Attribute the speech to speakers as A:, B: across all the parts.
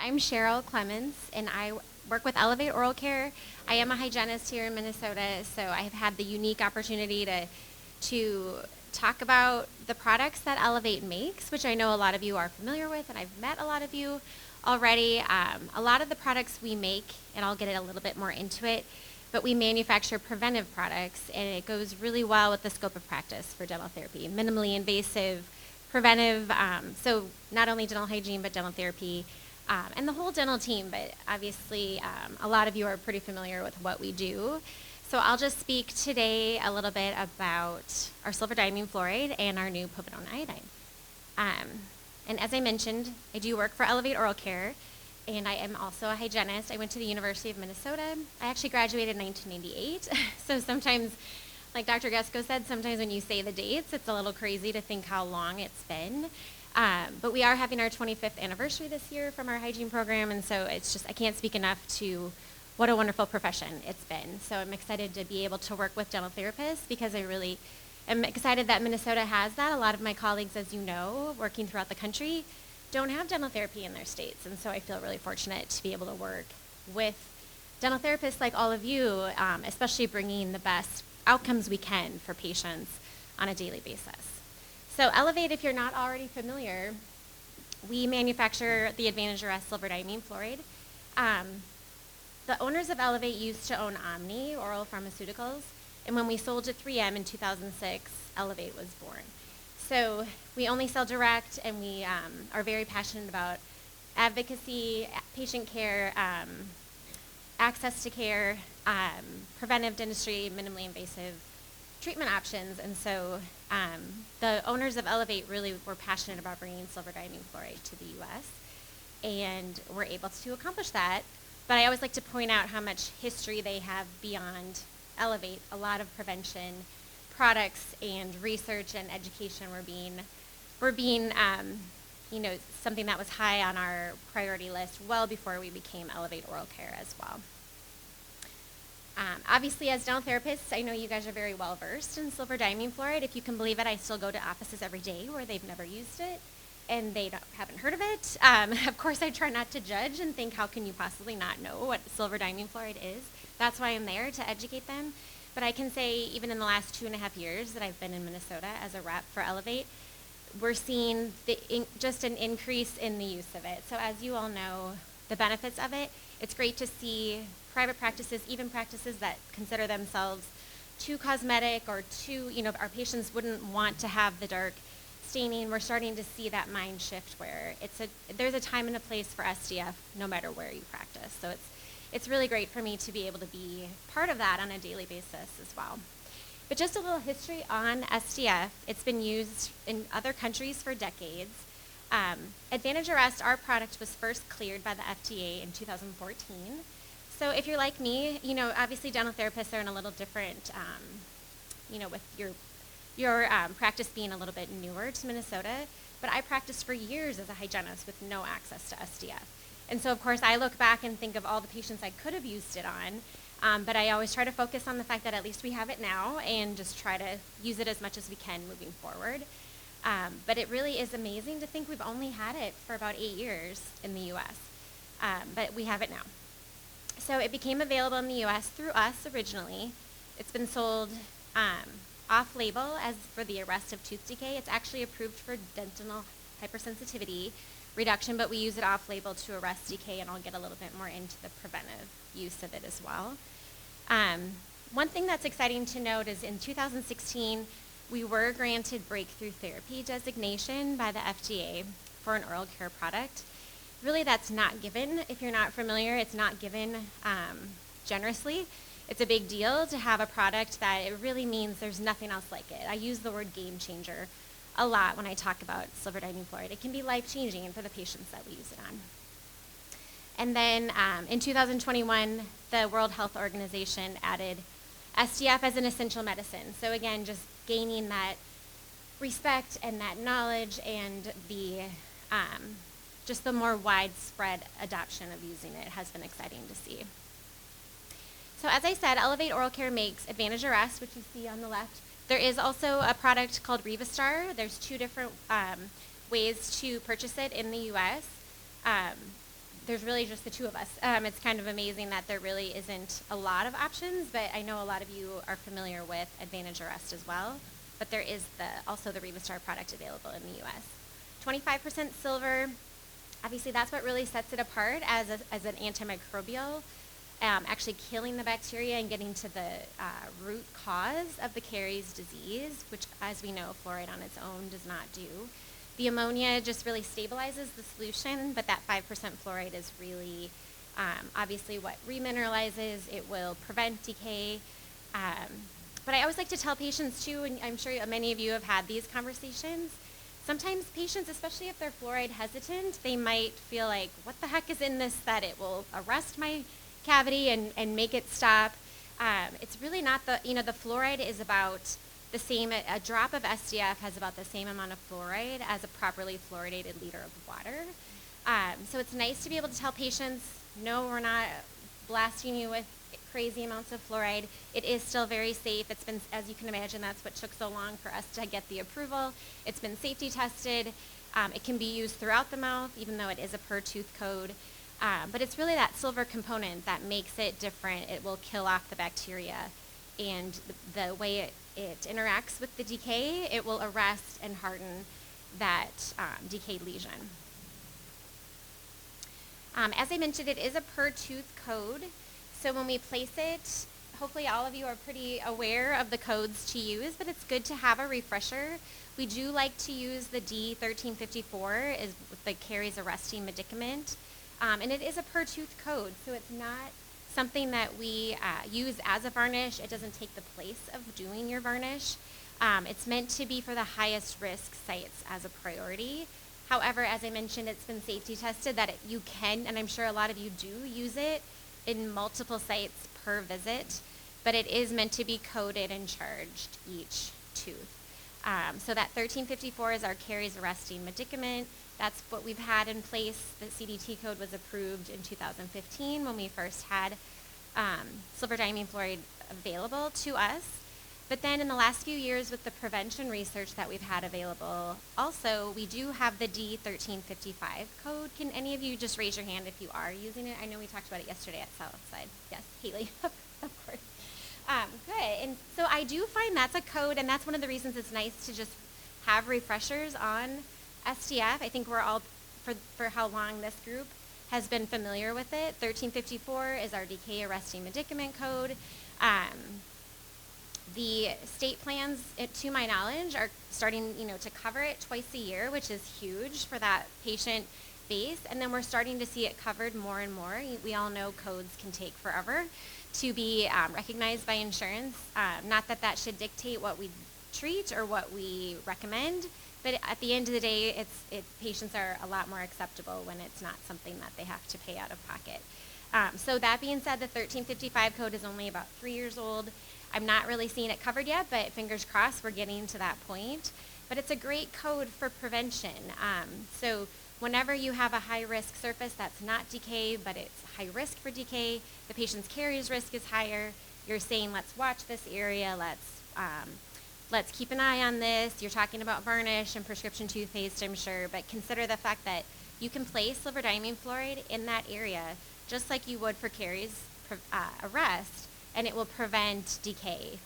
A: I'm Cheryl Clements, and I work with Elevate Oral Care. I am a hygienist here in Minnesota, so I've had the unique opportunity to talk about the products that Elevate makes, which I know a lot of you are familiar with, and I've met a lot of you already. A lot of the products we make, and I'll get a little bit more into it, but we manufacture preventive products, and it goes really well with the scope of practice for dental therapy. Minimally invasive, preventive, so not only dental hygiene, but dental therapy, and the whole dental team, but obviously a lot of you are pretty familiar with what we do. So I'll just speak today a little bit about our silver diamine fluoride and our new Povidone Iodine. And as I mentioned, I do work for Elevate Oral Care, and I am also a hygienist. I went to the University of Minnesota. I actually graduated in 1998, so sometimes, like Dr. Gusko said, sometimes when you say the dates, it's a little crazy to think how long it's been. But we are having our 25th anniversary this year from our hygiene program, and so it's just, I can't speak enough to what a wonderful profession it's been. So I'm excited to be able to work with dental therapists because I really am excited that Minnesota has that. A lot of my colleagues, as you know, working throughout the country, don't have dental therapy in their states, and so I feel really fortunate to be able to work with dental therapists like all of you, especially bringing the best outcomes we can for patients on a daily basis. So Elevate, if you're not already familiar, we manufacture the Advantage RS silver diamine fluoride. The owners of Elevate used to own Omni Oral Pharmaceuticals, and when we sold to 3M in 2006, Elevate was born. So we only sell direct, and we are very passionate about advocacy, patient care, access to care, preventive dentistry, minimally invasive treatment options, and so the owners of Elevate really were passionate about bringing silver diamine fluoride to the U.S., and were able to accomplish that. But I always like to point out how much history they have beyond Elevate. A lot of prevention products and research and education were being something that was high on our priority list well before we became Elevate Oral Care as well. Obviously, as dental therapists, I know you guys are very well versed in silver diamine fluoride. If you can believe it, I still go to offices every day where they've never used it and they haven't heard of it. Of course, I try not to judge and think, how can you possibly not know what silver diamine fluoride is? That's why I'm there, to educate them. But I can say, even in the last 2.5 years that I've been in Minnesota as a rep for Elevate, we're seeing just an increase in the use of it. So as you all know, the benefits of it, it's great to see private practices, even practices that consider themselves too cosmetic or too, our patients wouldn't want to have the dark staining. We're starting to see that mind shift where there's a time and a place for SDF no matter where you practice. So it's really great for me to be able to be part of that on a daily basis as well. But just a little history on SDF. It's been used in other countries for decades. Advantage RS, our product, was first cleared by the FDA in 2014. So if you're like me, obviously dental therapists are in a little different, with your practice being a little bit newer to Minnesota, but I practiced for years as a hygienist with no access to SDF. And so, of course, I look back and think of all the patients I could have used it on, but I always try to focus on the fact that at least we have it now and just try to use it as much as we can moving forward. But it really is amazing to think we've only had it for about 8 years in the U.S., but we have it now. So it became available in the U.S. through us originally. It's been sold off-label as for the arrest of tooth decay. It's actually approved for dental hypersensitivity reduction, but we use it off-label to arrest decay, and I'll get a little bit more into the preventive use of it as well. One thing that's exciting to note is in 2016, we were granted breakthrough therapy designation by the FDA for an oral care product. Really, that's not given. If you're not familiar, it's not given generously. It's a big deal to have a product that it really means there's nothing else like it. I use the word game changer a lot when I talk about silver diamine fluoride. It can be life-changing for the patients that we use it on. And then in 2021, the World Health Organization added SDF as an essential medicine. So again, just gaining that respect and that knowledge and the just the more widespread adoption of using it has been exciting to see. So as I said, Elevate Oral Care makes Advantage RS, which you see on the left. There is also a product called Revastar. There's 2 different ways to purchase it in the U.S. there's really just the two of us. It's kind of amazing that there really isn't a lot of options, but I know a lot of you are familiar with Advantage Arrest as well. But there is also the Revastar product available in the U.S. 25% silver. Obviously, that's what really sets it apart as an antimicrobial, actually killing the bacteria and getting to the root cause of the caries disease, which, as we know, fluoride on its own does not do. The ammonia just really stabilizes the solution, but that 5% fluoride is really obviously what remineralizes. It will prevent decay. But I always like to tell patients too, and I'm sure many of you have had these conversations, sometimes patients, especially if they're fluoride hesitant, they might feel like, what the heck is in this that it will arrest my cavity and make it stop? It's really not the fluoride is about the same, a drop of SDF has about the same amount of fluoride as a properly fluoridated liter of water. So it's nice to be able to tell patients, no, we're not blasting you with crazy amounts of fluoride. It is still very safe. It's been, as you can imagine, that's what took so long for us to get the approval. It's been safety tested. It can be used throughout the mouth, even though it is a per tooth code. But it's really that silver component that makes it different. It will kill off the bacteria. And the way it interacts with the decay, it will arrest and harden that decayed lesion. As I mentioned, it is a per tooth code. So when we place it, hopefully all of you are pretty aware of the codes to use, but it's good to have a refresher. We do like to use the D1354 as the caries arresting medicament. And it is a per tooth code, so it's not something that we use as a varnish. It doesn't take the place of doing your varnish. It's meant to be for the highest risk sites as a priority. However, as I mentioned, it's been safety tested that you can, and I'm sure a lot of you do use it in multiple sites per visit, but it is meant to be coded and charged each tooth. So that 1354 is our caries arresting medicament. That's what we've had in place. The CDT code was approved in 2015 when we first had silver diamine fluoride available to us. But then in the last few years with the prevention research that we've had available, also we do have the D1355 code. Can any of you just raise your hand if you are using it? I know we talked about it yesterday at Southside. Yes, Haley, of course. Good, and so I do find that's a code, and that's one of the reasons it's nice to just have refreshers on SDF. I think we're all, for how long this group has been familiar with it. 1354 is our decay arresting medicament code. The state plans, to my knowledge, are starting, to cover it twice a year, which is huge for that patient base. And then we're starting to see it covered more and more. We all know codes can take forever to be recognized by insurance. Not that that should dictate what we treat or what we recommend, but at the end of the day, patients are a lot more acceptable when it's not something that they have to pay out of pocket. So that being said, the 1355 code is only about 3 years old. I'm not really seeing it covered yet, but fingers crossed we're getting to that point. But it's a great code for prevention. So whenever you have a high-risk surface that's not decay, but it's high risk for decay, the patient's caries risk is higher, you're saying, let's watch this area, let's keep an eye on this. You're talking about varnish and prescription toothpaste, I'm sure, but consider the fact that you can place silver diamine fluoride in that area just like you would for caries arrest, and it will prevent decay.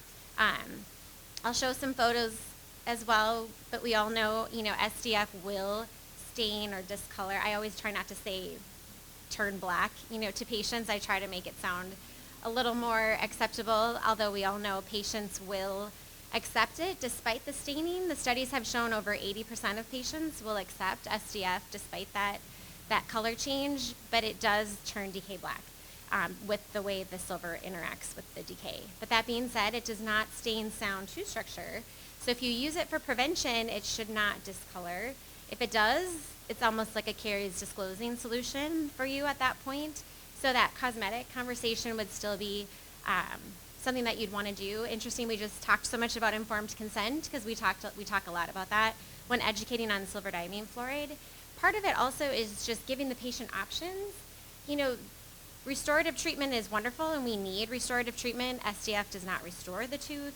A: I'll show some photos as well, but we all know, SDF will stain or discolor. I always try not to say turn black, to patients. I try to make it sound a little more acceptable, although we all know patients will accept it despite the staining. The studies have shown over 80% of patients will accept SDF despite that color change, but it does turn decay black with the way the silver interacts with the decay. But that being said, it does not stain sound tooth structure. So if you use it for prevention, it should not discolor. If it does, it's almost like a caries disclosing solution for you at that point. So that cosmetic conversation would still be something that you'd want to do. Interesting, we just talked so much about informed consent because we talk a lot about that when educating on silver diamine fluoride. Part of it also is just giving the patient options. Restorative treatment is wonderful and we need restorative treatment. SDF does not restore the tooth.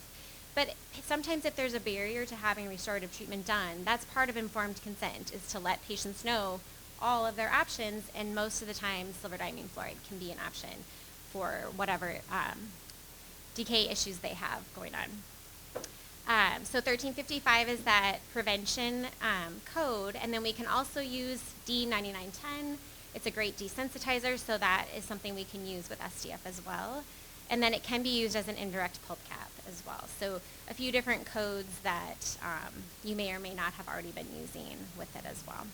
A: But sometimes if there's a barrier to having restorative treatment done, that's part of informed consent, is to let patients know all of their options, and most of the time silver diamine fluoride can be an option for whatever decay issues they have going on. So 1355 is that prevention code, and then we can also use D9910. It's a great desensitizer, so that is something we can use with SDF as well. And then it can be used as an indirect pulp cap as well. So a few different codes that you may or may not have already been using with it as well.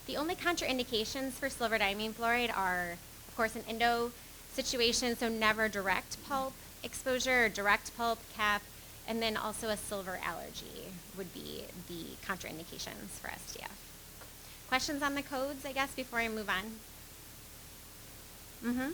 A: The only contraindications for silver diamine fluoride are, of course, an endo situation, so never direct pulp exposure or direct pulp cap, and then also a silver allergy would be the contraindications for SDF. Questions on the codes, I guess, before I move on? Mm-hmm.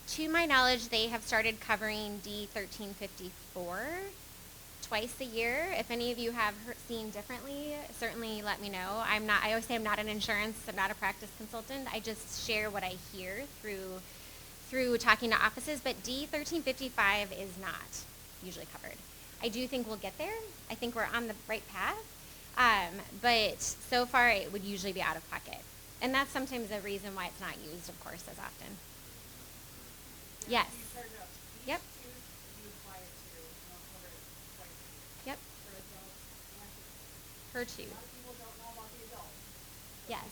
A: To my knowledge, they have started covering D1354 twice a year. If any of you have seen differently, certainly let me know. I always say I'm not an insurance, I'm not a practice consultant. I just share what I hear through talking to offices, but D1355 is not usually covered. I do think we'll get there. I think we're on the right path, but so far it would usually be out of pocket. And that's sometimes the reason why it's not used, of course, as often. Yes. Yep. Yep. Per tooth. Yes.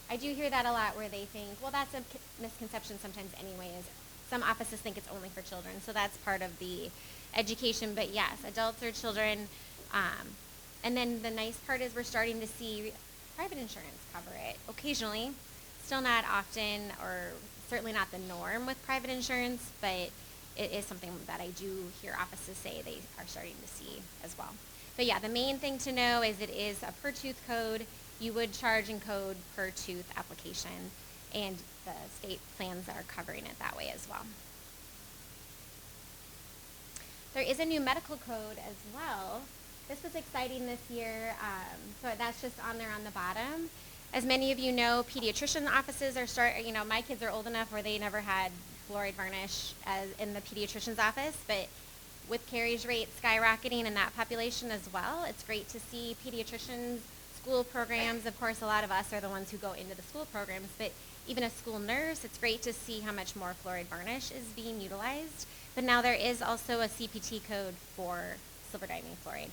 A: I do hear that a lot where they think, well, that's a misconception sometimes anyways. Some offices think it's only for children, so that's part of the education. But yes, adults or children. And then the nice part is we're starting to see private insurance cover it occasionally. Still not often, or certainly not the norm with private insurance, but it is something that I do hear offices say they are starting to see as well. But yeah, the main thing to know is it is a per tooth code. You would charge and code per tooth application, and the state plans are covering it that way as well. There is a new medical code as well. This was exciting this year, so that's just on there on the bottom. As many of you know, pediatrician offices are my kids are old enough where they never had fluoride varnish as in the pediatrician's office, but with caries rates skyrocketing in that population as well, it's great to see pediatricians, school programs. Of course, a lot of us are the ones who go into the school programs, but even a school nurse, it's great to see how much more fluoride varnish is being utilized. But now there is also a CPT code for silver diamine fluoride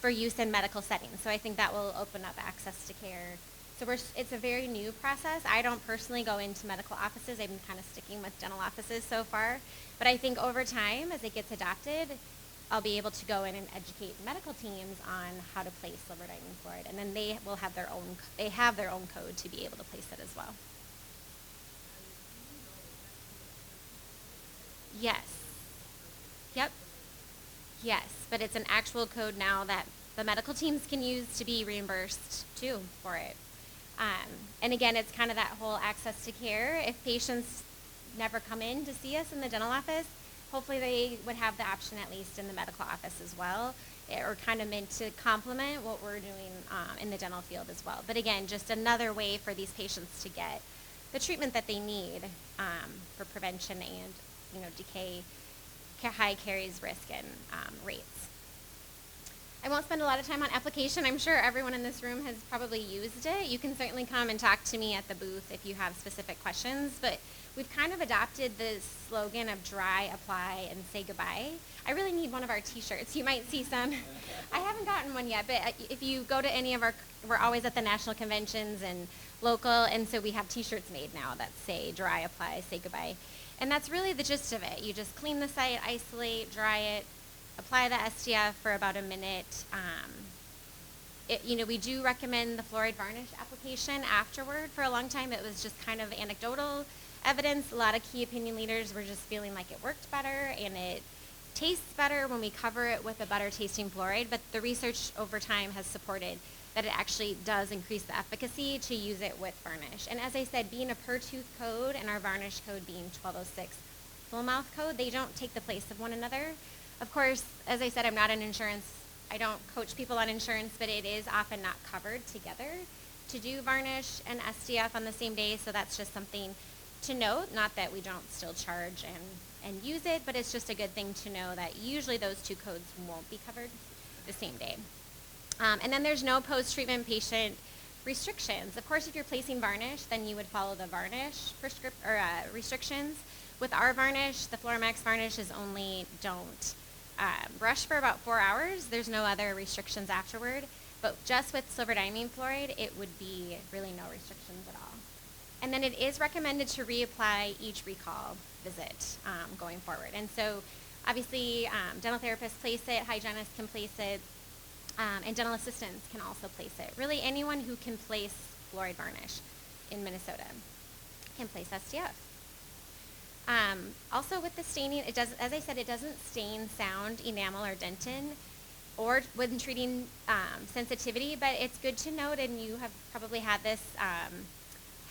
A: for use in medical settings. So I think that will open up access to care. So it's a very new process. I don't personally go into medical offices. I've been kind of sticking with dental offices so far. But I think over time, as it gets adopted, I'll be able to go in and educate medical teams on how to place silver diamine fluoride. And then they will have their own code to be able to place it as well. Yes. Yep. Yes, but it's an actual code now that the medical teams can use to be reimbursed too for it. And again, it's kind of that whole access to care. If patients never come in to see us in the dental office, hopefully they would have the option at least in the medical office as well, or kind of meant to complement what we're doing in the dental field as well. But again, just another way for these patients to get the treatment that they need for prevention and decay, high caries risk and rates. I won't spend a lot of time on application. I'm sure everyone in this room has probably used it. You can certainly come and talk to me at the booth if you have specific questions, but we've kind of adopted the slogan of dry, apply, and say goodbye. I really need one of our t-shirts. You might see some. I haven't gotten one yet, but if you go to any of we're always at the national conventions and local, and so we have t-shirts made now that say dry, apply, say goodbye. And that's really the gist of it. You just clean the site, isolate, dry it, apply the SDF for about a minute. We do recommend the fluoride varnish application afterward. For a long time, it was just kind of anecdotal evidence. A lot of key opinion leaders were just feeling like it worked better and it tastes better when we cover it with a better tasting fluoride. But the research over time has supported that it actually does increase the efficacy to use it with varnish. And as I said, being a per tooth code and our varnish code being 1206 full mouth code, they don't take the place of one another. Of course, as I said, I'm not an insurance, I don't coach people on insurance, but it is often not covered together to do varnish and SDF on the same day, so that's just something to note, not that we don't still charge and use it, but it's just a good thing to know that usually those two codes won't be covered the same day. And then there's no post-treatment patient restrictions. Of course, if you're placing varnish, then you would follow the varnish restrictions. With our varnish, the Floramax varnish is only don't brush for about 4 hours. There's no other restrictions afterward. But just with silver diamine fluoride, it would be really no restrictions at all. And then it is recommended to reapply each recall visit going forward. And so obviously dental therapists place it, hygienists can place it, and dental assistants can also place it. Really anyone who can place fluoride varnish in Minnesota can place SDF. Also with the staining, it does, as I said, it doesn't stain sound, enamel, or dentin, or when treating sensitivity, but it's good to note, and you have probably had this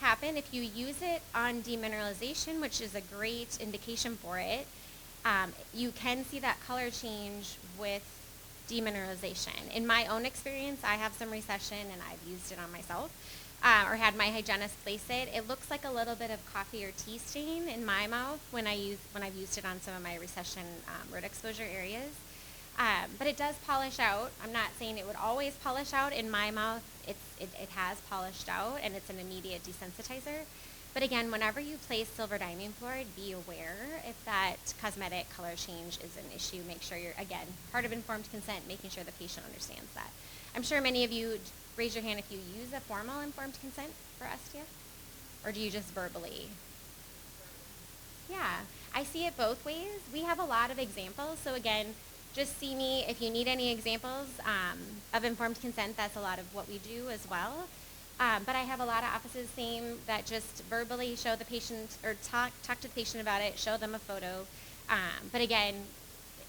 A: happen, if you use it on demineralization, which is a great indication for it, you can see that color change with demineralization. In my own experience, I have some recession and I've used it on myself, or had my hygienist place it. It looks like a little bit of coffee or tea stain in my mouth when I've used it on some of my recession root exposure areas. But it does polish out. I'm not saying it would always polish out. In my mouth, it has polished out, and it's an immediate desensitizer. But again, whenever you place silver diamine fluoride, be aware if that cosmetic color change is an issue. Make sure you're, again, part of informed consent, making sure the patient understands that. I'm sure many of you, raise your hand if you use a formal informed consent for STF, or do you just verbally? Yeah, I see it both ways. We have a lot of examples, so again, just see me if you need any examples of informed consent. That's a lot of what we do as well. But I have a lot of offices that just verbally show the patient, or talk to the patient about it, show them a photo. But again,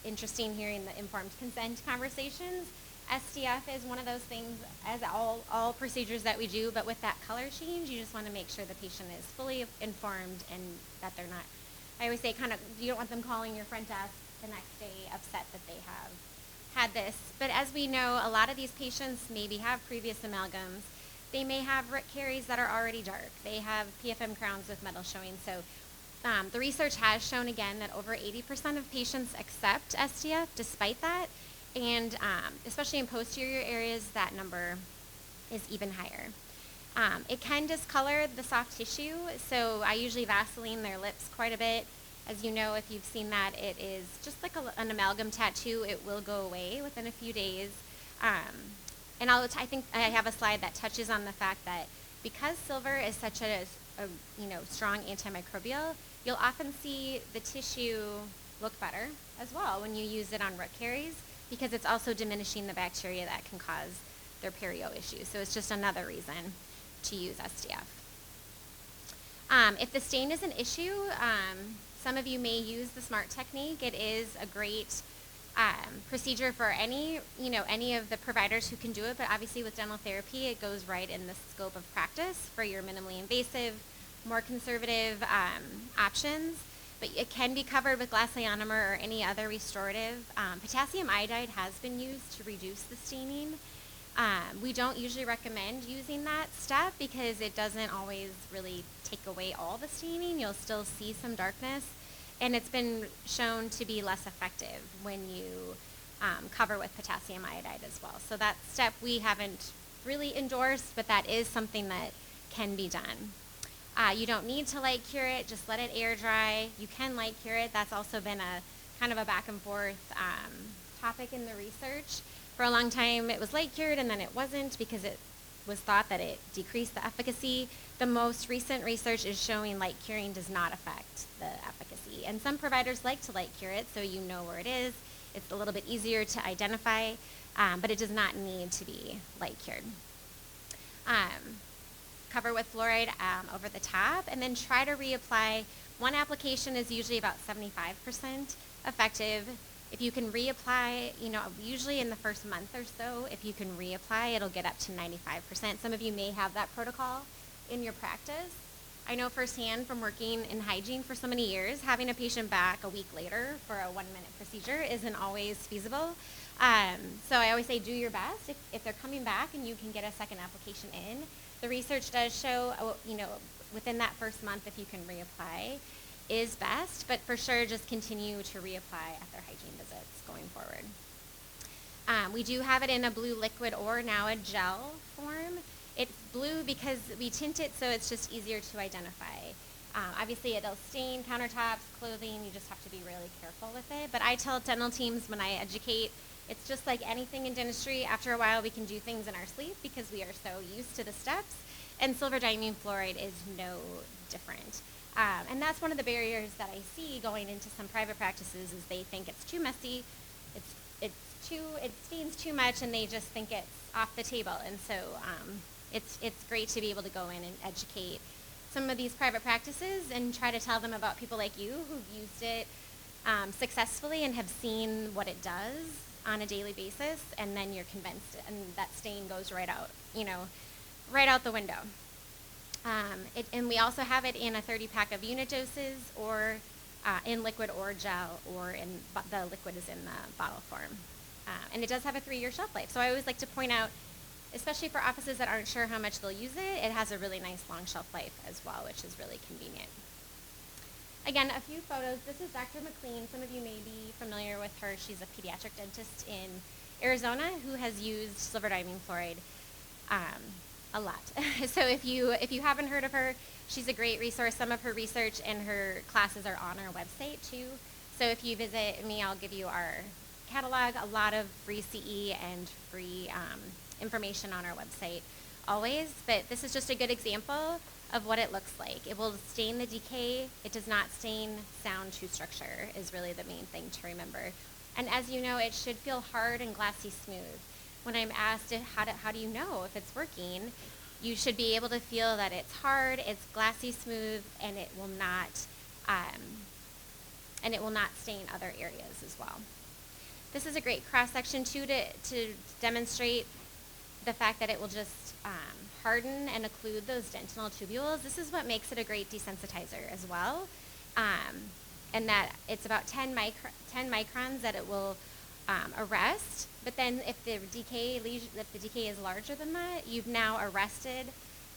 A: interesting hearing the informed consent conversations. SDF is one of those things, as all procedures that we do, but with that color change, you just want to make sure the patient is fully informed and that they're not, I always say you don't want them calling your front desk the next day upset that they have had this. But as we know, a lot of these patients maybe have previous amalgams. They may have root caries that are already dark. They have PFM crowns with metal showing. So the research has shown, again, that over 80% of patients accept SDF despite that. And especially in posterior areas, that number is even higher. It can discolor the soft tissue. So I usually Vaseline their lips quite a bit. As you know, if you've seen that, it is just like an amalgam tattoo. It will go away within a few days. And I think I have a slide that touches on the fact that because silver is such a strong antimicrobial, you'll often see the tissue look better as well when you use it on root caries, because it's also diminishing the bacteria that can cause their perio issues. So it's just another reason to use SDF. If the stain is an issue, some of you may use the SMART technique. It is a great procedure for any of the providers who can do it, but obviously with dental therapy, it goes right in the scope of practice for your minimally invasive, more conservative options. But it can be covered with glass ionomer or any other restorative. Potassium iodide has been used to reduce the staining. We don't usually recommend using that step because it doesn't always really take away all the staining. You'll still see some darkness, and it's been shown to be less effective when you cover with potassium iodide as well. So that step we haven't really endorsed, but that is something that can be done. You don't need to light cure it, just let it air dry. You can light cure it. That's also been a kind of a back and forth topic in the research. For a long time it was light cured and then it wasn't because it was thought that it decreased the efficacy. The most recent research is showing light curing does not affect the efficacy. And some providers like to light cure it so you know where it is. It's a little bit easier to identify, but it does not need to be light cured. Cover with fluoride over the top, and then try to reapply. One application is usually about 75% effective. If you can reapply, usually in the first month or so, if you can reapply, it'll get up to 95%. Some of you may have that protocol in your practice. I know firsthand from working in hygiene for so many years, having a patient back a week later for a 1-minute procedure isn't always feasible. So I always say do your best. If they're coming back and you can get a second application in, the research does show, within that first month, if you can reapply, is best, but for sure just continue to reapply at their hygiene visits going forward. We do have it in a blue liquid or now a gel form. It's blue because we tint it so it's just easier to identify. Obviously it'll stain countertops, clothing, you just have to be really careful with it. But I tell dental teams when I educate, it's just like anything in dentistry. After a while we can do things in our sleep because we are so used to the steps, and silver diamine fluoride is no different. And that's one of the barriers that I see going into some private practices is they think it's too messy, it stains too much, and they just think it's off the table. And so it's great to be able to go in and educate some of these private practices and try to tell them about people like you who've used it successfully and have seen what it does on a daily basis, and then you're convinced, and that stain goes right out, right out the window. And we also have it in a 30-pack of unit doses, or in liquid or gel, or the liquid is in the bottle form. And it does have a 3-year shelf life. So I always like to point out, especially for offices that aren't sure how much they'll use it, it has a really nice long shelf life as well, which is really convenient. Again, a few photos. This is Dr. McLean. Some of you may be familiar with her. She's a pediatric dentist in Arizona who has used silver diamine fluoride a lot. So if you haven't heard of her, she's a great resource. Some of her research and her classes are on our website too. So if you visit me, I'll give you our catalog, a lot of free CE and free information on our website always. But this is just a good example of what it looks like. It will stain the decay. It does not stain sound tooth structure is really the main thing to remember. And as you know, it should feel hard and glassy smooth. When I'm asked how do you know if it's working, you should be able to feel that it's hard, it's glassy smooth, and it will not stain other areas as well. This is a great cross section too to demonstrate the fact that it will just harden and occlude those dentinal tubules. This is what makes it a great desensitizer as well, and that it's about 10 microns that it will arrest. But then if the decay is larger than that, you've now arrested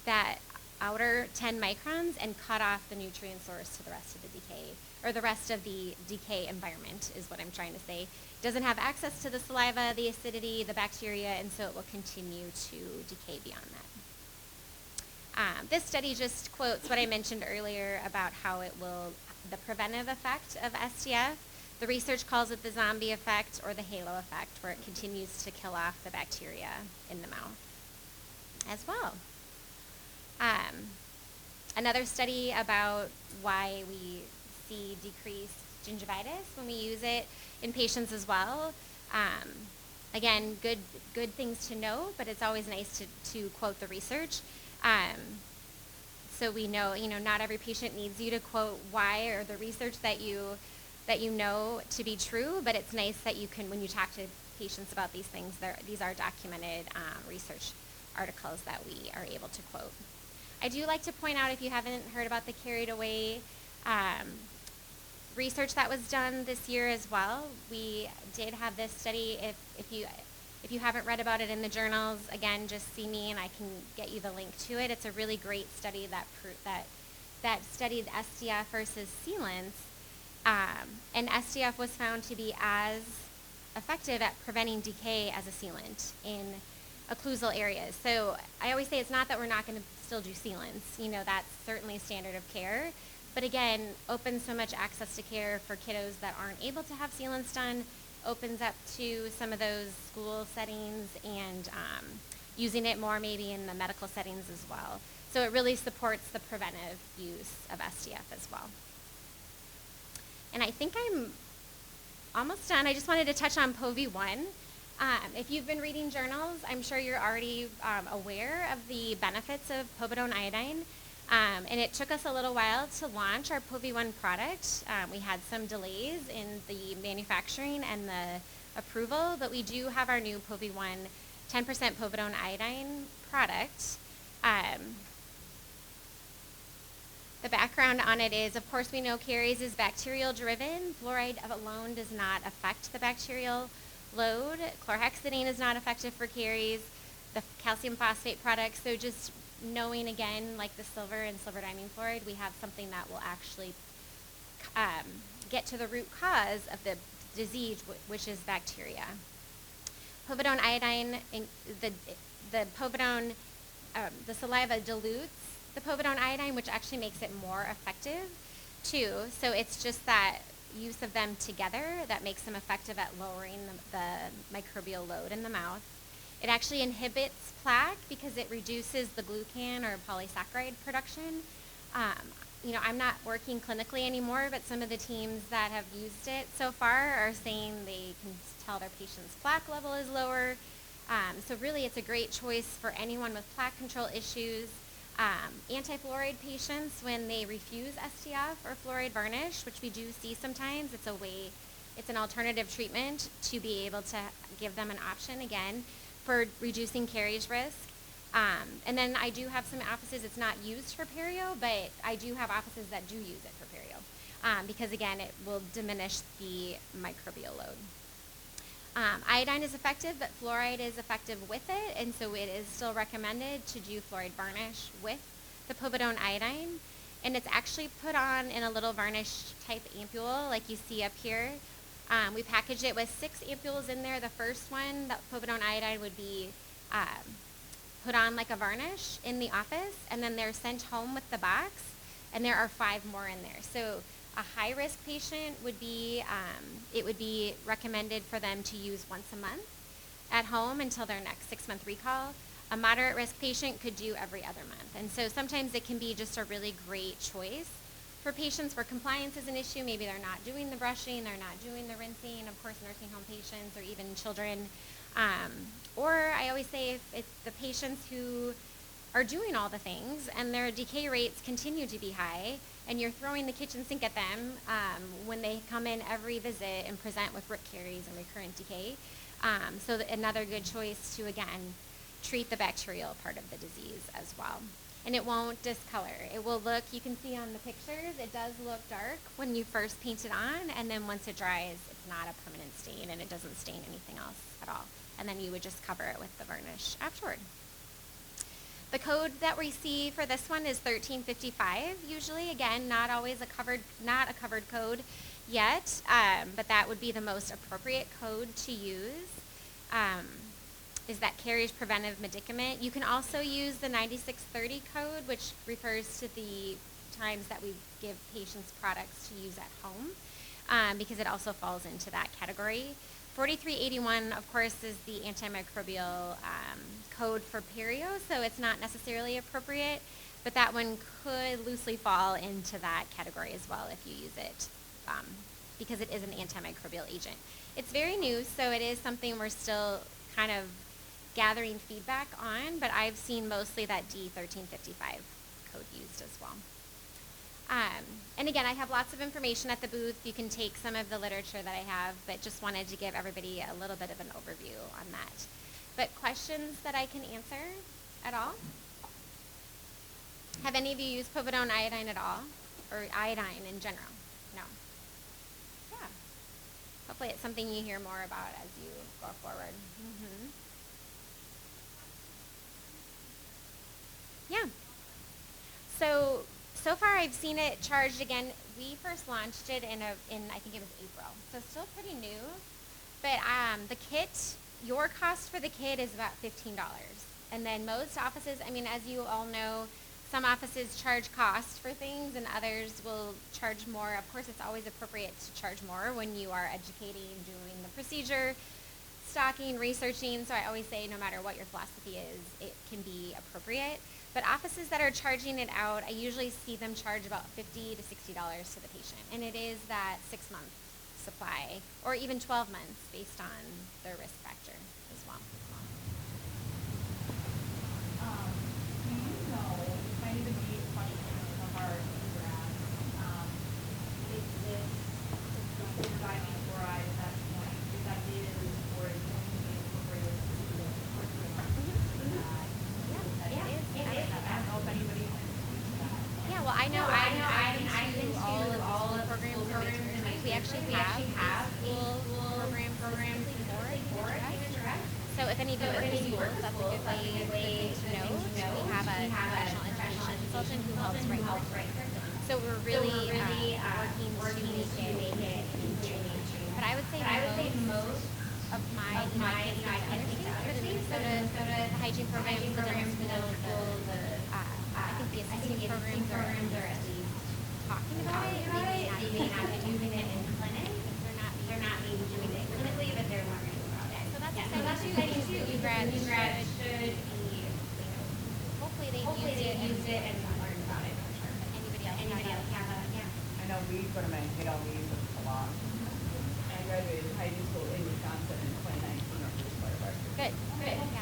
A: that outer 10 microns and cut off the nutrient source to the rest of the decay, or the rest of the decay environment is what I'm trying to say. It doesn't have access to the saliva, the acidity, the bacteria, and so it will continue to decay beyond that. This study just quotes what I mentioned earlier about how it will, the preventive effect of SDF. The research calls it the zombie effect or the halo effect, where it continues to kill off the bacteria in the mouth as well. Another study about why we see decreased gingivitis when we use it in patients as well. Again, good things to know, but it's always nice to quote the research. So we know, not every patient needs you to quote why or the research that you know to be true, but it's nice that you can, when you talk to patients about these things, these are documented research articles that we are able to quote. I do like to point out, if you haven't heard about the Carried Away research that was done this year as well, we did have this study. If you haven't read about it in the journals, again, just see me and I can get you the link to it. It's a really great study that studied SDF versus sealants. And SDF was found to be as effective at preventing decay as a sealant in occlusal areas. So I always say it's not that we're not going to still do sealants. That's certainly standard of care. But again, opens so much access to care for kiddos that aren't able to have sealants done, opens up to some of those school settings and using it more maybe in the medical settings as well. So it really supports the preventive use of SDF as well. And I think I'm almost done. I just wanted to touch on Povidone. If you've been reading journals, I'm sure you're already aware of the benefits of Povidone Iodine. And it took us a little while to launch our Povidone product. We had some delays in the manufacturing and the approval, but we do have our new Povidone 10% Povidone Iodine product. The background on it is, of course, we know caries is bacterial driven. Fluoride alone does not affect the bacterial load. Chlorhexidine is not effective for caries. The calcium phosphate products, so just knowing again, like the silver and silver diamine fluoride, we have something that will actually get to the root cause of the disease, which is bacteria. Povidone iodine, the povidone, the saliva dilutes the povidone iodine, which actually makes it more effective too. So it's just that use of them together that makes them effective at lowering the microbial load in the mouth. It actually inhibits plaque because it reduces the glucan or polysaccharide production. I'm not working clinically anymore, but some of the teams that have used it so far are saying they can tell their patient's plaque level is lower. So really it's a great choice for anyone with plaque control issues. Anti-fluoride patients, when they refuse STF or fluoride varnish, which we do see sometimes, it's an alternative treatment to be able to give them an option, again, for reducing caries risk. And then I do have some offices, it's not used for perio, but I do have offices that do use it for perio, because again, it will diminish the microbial load. Iodine is effective, but fluoride is effective with it, and so it is still recommended to do fluoride varnish with the povidone iodine. And it's actually put on in a little varnish type ampule like you see up here. We package it with 6 ampules in there. The first one, the povidone iodine, would be put on like a varnish in the office, and then they're sent home with the box, and there are 5 more in there. So a high-risk patient would be, it would be recommended for them to use once a month at home until their next 6-month recall. A moderate risk patient could do every other month. And so sometimes it can be just a really great choice for patients where compliance is an issue. Maybe they're not doing the brushing, they're not doing the rinsing, of course nursing home patients or even children. Or I always say if it's the patients who are doing all the things and their decay rates continue to be high, and you're throwing the kitchen sink at them when they come in every visit and present with root caries and recurrent decay. So another good choice to, again, treat the bacterial part of the disease as well. And it won't discolor. It will look, you can see on the pictures, it does look dark when you first paint it on, and then once it dries, it's not a permanent stain, and it doesn't stain anything else at all. And then you would just cover it with the varnish afterward. The code that we see for this one is 1355, usually. Again, not always a covered code yet, but that would be the most appropriate code to use. Is that caries preventive medicament. You can also use the 9630 code, which refers to the times that we give patients products to use at home, because it also falls into that category. 4381, of course, is the antimicrobial code for perio, so it's not necessarily appropriate, but that one could loosely fall into that category as well if you use it, because it is an antimicrobial agent. It's very new, so it is something we're still kind of gathering feedback on, but I've seen mostly that D1355 code used as well. And again, I have lots of information at the booth. You can take some of the literature that I have, but just wanted to give everybody a little bit of an overview on that. But questions that I can answer at all? Have any of you used povidone iodine at all? Or iodine in general? No? Yeah. Hopefully it's something you hear more about as you go forward. Mm-hmm. Yeah. So far I've seen it charged again. We first launched it in I think it was April, so still pretty new. But the kit, your cost for the kit is about $15. And then most offices, I mean, as you all know, some offices charge cost for things and others will charge more. Of course, it's always appropriate to charge more when you are educating, doing the procedure, stocking, researching. So I always say no matter what your philosophy is, it can be appropriate. But offices that are charging it out, I usually see them charge about $50 to $60 to the patient. And it is that 6-month supply, or even 12 months based on their risk factor as well.
B: Do you know, this might even be a question for some of our user ads, is this invasive fluoride at that point, if that is, or is going to be incorporated into the curriculum?
A: Well, I know I've been to all of the programs and we actually have school programs for it. So if any of you work in schools, that's a good way to know. We have a professional education consultant who helps write curriculum. So we're really working to make it mainstream. But I would say most of my kids go to other states for the Minnesota hygiene programs, the dental school, I think the assisting programs are at least talking about it. They may not be using it in the clinic. They're not maybe doing it clinically, but they're learning about it. So that's exciting too. New grads should be, hopefully they use it and learn about it for sure. Anybody else have a,
C: I know we put them in, they don't use them a lot. I graduated hygiene school in Wisconsin in 2019 as a wastewater director.
A: Good. Yeah.